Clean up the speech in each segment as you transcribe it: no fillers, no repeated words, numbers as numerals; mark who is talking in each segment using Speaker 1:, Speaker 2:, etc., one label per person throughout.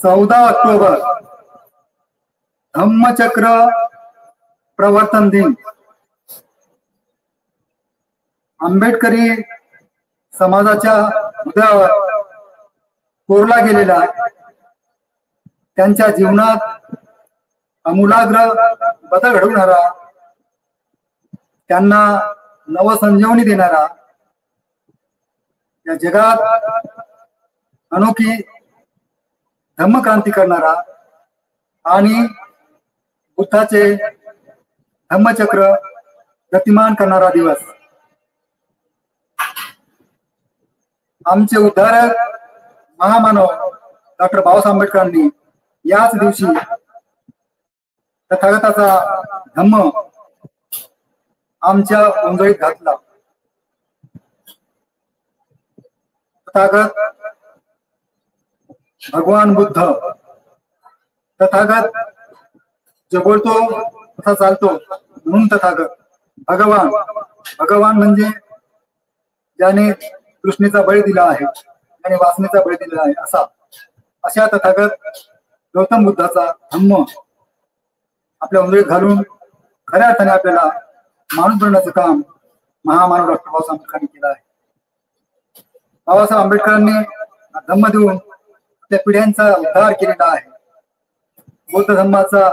Speaker 1: 14 October Dhammachakra Pravartan दिन. आंबेडकरी समाजाच्या हृदयावर कोरला गेलेला, त्यांच्या जीवनात आमूलाग्र बदल घडवणारा, त्यांना नवसंजीवनी देणारा, या जगात अनोखी धम्मक्रांती करणारा आणि बुद्धाचे धम्मचक्र गतिमान करणारा दिवस. आमचे उद्धारक महामानव डॉक्टर बाबासाहेब आंबेडकरांनी याच दिवशी तथागताचा धम्म आमच्या ओंजळीत घातला. तथागत भगवान बुद्ध, तथागत जो बोलतो तसा चालतो म्हणून तथागत. भगवान, भगवान म्हणजे ज्याने कृष्णेचा बळी दिला आहे, ज्याने वासनेचा बळी दिला आहे, अशा तथागत गौतम बुद्धाचा धम्म आपल्या उंजळीत घालून खऱ्या अर्थाने आपल्याला माणूस बनवण्याचं काम महामानव डॉक्टर बाबासाहेब आंबेडकरांनी केलं आहे. बाबासाहेब आंबेडकरांनी धम्म देऊन त्या पिढ्यांचा उद्धार केलेला आहे. बौद्ध धम्माचा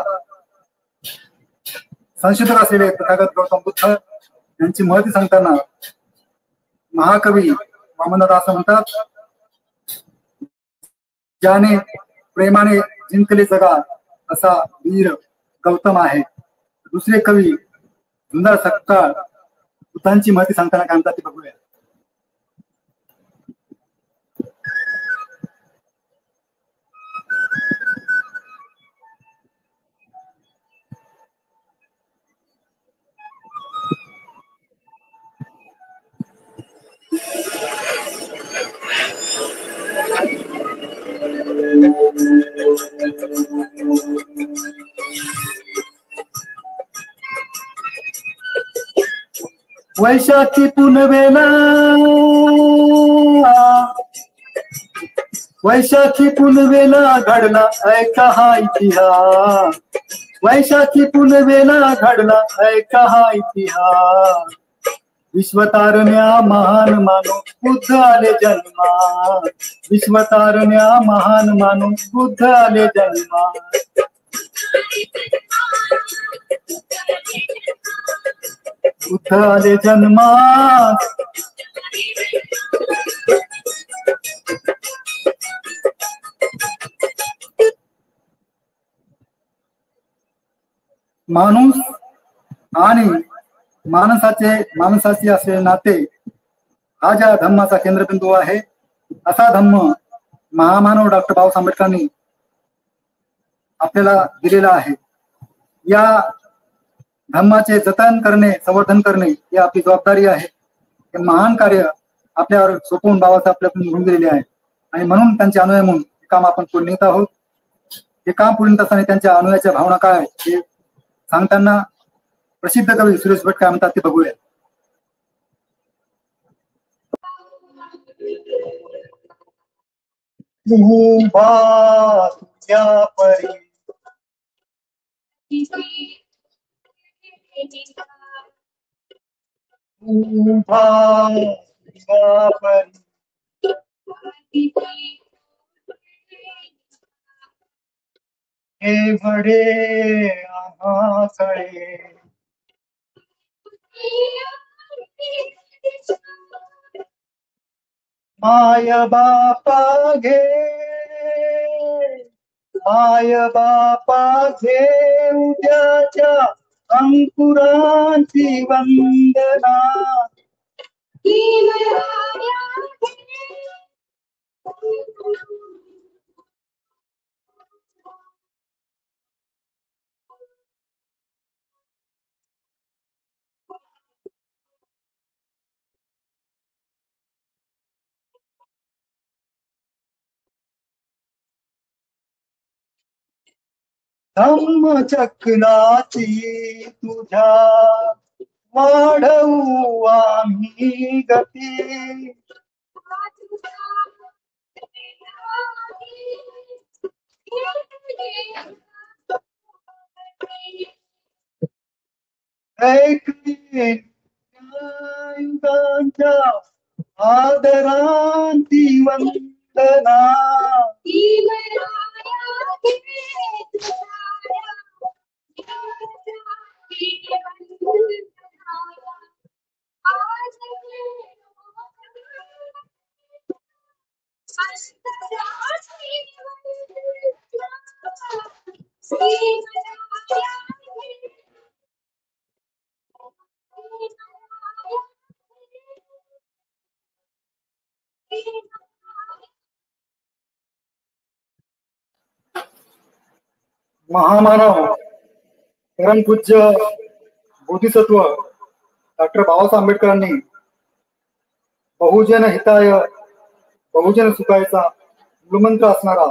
Speaker 1: संशोधक असलेले तथागत गौतम बुद्ध यांची महती सांगताना महाकवी वामनदास असं म्हणतात, ज्याने प्रेमाने जिंकले जगा असा वीर गौतम आहे. दुसरे कवी सुंदर सकाळ बुद्धांची महती सांगताना काय म्हणतात ते बघूया. वैशाखी पुनवेला, वैशाखी पुनवेला घडला ऐका हा इतिहास. वैशाखी पुनवेला घडला ऐका हा इतिहास. विश्वतारण्या महान मानो बुद्ध आले जन्मा. विश्वतारण्या महान मानो बुद्ध आले जन्मा. बुद्ध आले जन्मा. माणूस आणि माणसाचे असलेले नाते हा ज्या धम्माचा केंद्रबिंदू आहे, असा धम्म महामानव डॉक्टर बाबासाहेब आंबेडकरांनी आपल्याला दिलेला आहे. या धम्माचे जतन करणे, संवर्धन करणे ही आपली जबाबदारी आहे. हे महान कार्य आपल्यावर सोपवून बाबासाहेब आपल्याकडून निघून गेलेले आहे आणि म्हणून त्यांच्या अनुयायी म्हणून हे काम आपण पुढे नेत आहोत. हे काम पुढे नेत असताना त्यांच्या अनुयायाच्या भावना काय हे सांगताना प्रसिद्ध कवी सुरेश भट काय म्हणतात ते बघूया. हे बडे आहाकडे माय बापा घे, माय बापा घे उद्याच्या अंकुरांची वंदना. धम्मचक्राची तुझ्या वाढवू आम्ही गती. युगांच्या आदरांती वंदना महामानव परमपूज्य बोधिसत्व डॉक्टर बाबासाहेब आंबेडकरांनी बहुजन हिताय बहुजन सुखायचा मूलमंत्र असणारा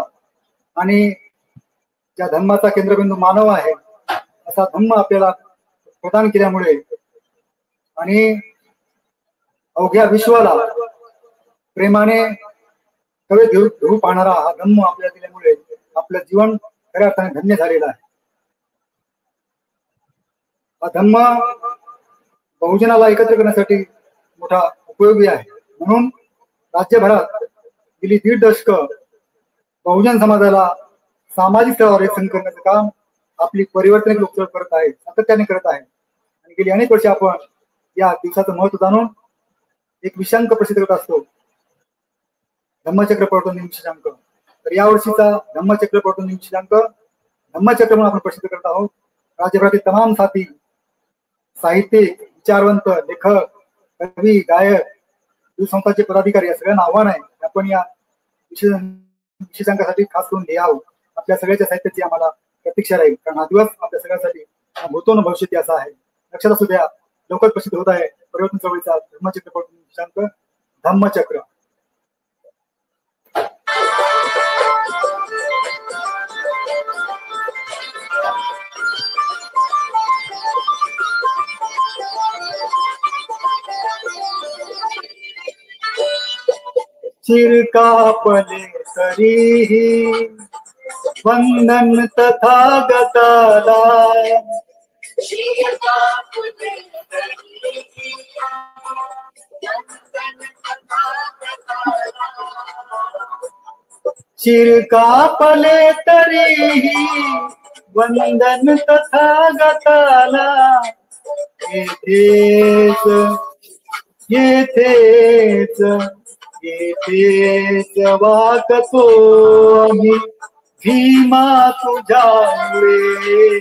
Speaker 1: आणि ज्या धर्माचा केंद्रबिंदू मानव आहे असा धम्म आपल्याला प्रदान केल्यामुळे आणि अवघ्या विश्वाला प्रेमाने कवे घेऊ पाहणारा हा धम्म आपल्याला दिल्यामुळे आपलं जीवन खऱ्या अर्थाने धन्य झालेला आहे. हा धम्म बहुजनाला एकत्र करण्यासाठी मोठा उपयोगी आहे. म्हणून राज्यभरात गेली 1.5 दशक बहुजन समाजाला सामाजिक स्तरावर एक करण्याचं काम आपली परिवर्तन लोक करत आहेत, सातत्याने करत आहेत. आणि गेली अनेक वर्षे आपण या दिवसाचं महत्व जाणून एक विषयांक प्रसिद्ध करत असतो, धम्मचक्र प्रवर्तन निमिषांक. तर या वर्षीचा धम्मचक्र प्रवर्तन निमिषांक धम्मचक्र म्हणून आपण प्रसिद्ध करत आहोत. राज्यभरातील तमाम साथी, साहित्यिक, विचारवंत, लेखक, कवी, गायक, संस्थांचे पदाधिकारी या सगळ्यांना आव्हान आहे आपण या विशेषांकासाठी खास करून लिहावं. आपल्या सगळ्याच्या साहित्याची आम्हाला प्रतीक्षा राहील, कारण हा दिवस आपल्या सगळ्यांसाठी भूतो न भविष्यती असा आहे. लक्षात असू द्या, लवकर प्रसिद्ध होत आहे परिवर्तन चळवळीचा धम्मचक्र प्रवर्तन निमिषांक धम्मचक्र. चिरकापले तरीही वंदन तथागताला, चिरकापले तरीही वंदन तथागताला, येथेच येथेच येथेच वाकतो आम्ही भीमा तुझ्यामुळे.